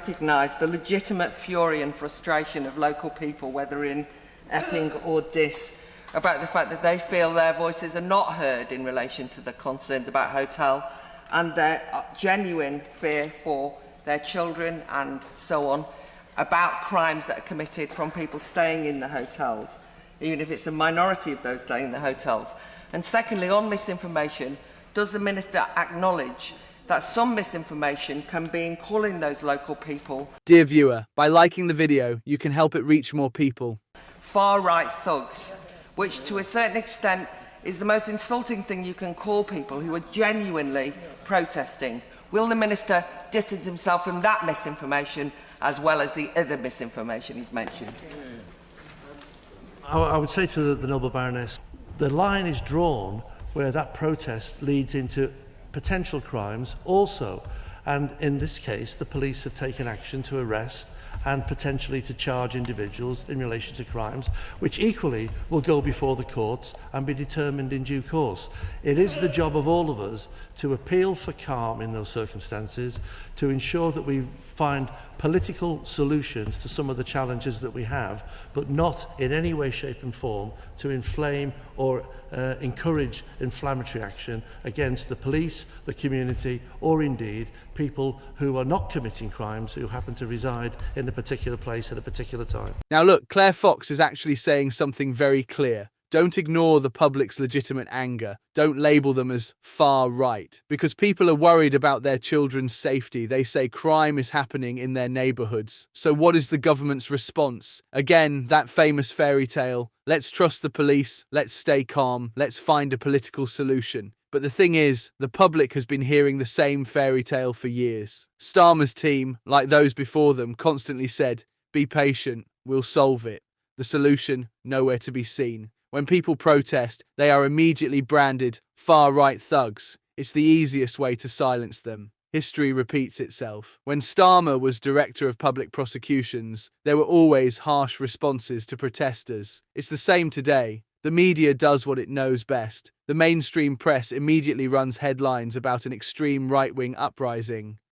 recognise the legitimate fury and frustration of local people, whether in Epping or Diss, about the fact that they feel their voices are not heard in relation to the concerns about hotel and their genuine fear for their children and so on, about crimes that are committed from people staying in the hotels, even if it's a minority of those staying in the hotels. And secondly, on misinformation, does the Minister acknowledge that some misinformation can be in calling those local people... Dear viewer, by liking the video, you can help it reach more people. ...far-right thugs, which to a certain extent is the most insulting thing you can call people who are genuinely protesting. Will the Minister distance himself from that misinformation as well as the other misinformation he's mentioned? I would say to the Noble Baroness, the line is drawn where that protest leads into potential crimes also. And in this case, the police have taken action to arrest and potentially to charge individuals in relation to crimes, which equally will go before the courts and be determined in due course. It is the job of all of us to appeal for calm in those circumstances, to ensure that we find political solutions to some of the challenges that we have, but not in any way, shape and form to inflame or encourage inflammatory action against the police, the community, or indeed people who are not committing crimes who happen to reside in a particular place at a particular time. Now look, Claire Fox is actually saying something very clear. Don't ignore the public's legitimate anger. Don't label them as far right. Because people are worried about their children's safety. They say crime is happening in their neighbourhoods. So what is the government's response? Again, that famous fairy tale. Let's trust the police. Let's stay calm. Let's find a political solution. But the thing is, the public has been hearing the same fairy tale for years. Starmer's team, like those before them, constantly said, "Be patient, we'll solve it." The solution, nowhere to be seen. When people protest, they are immediately branded far-right thugs. It's the easiest way to silence them. History repeats itself. When Starmer was Director of Public Prosecutions, there were always harsh responses to protesters. It's the same today. The media does what it knows best. The mainstream press immediately runs headlines about an extreme right-wing uprising.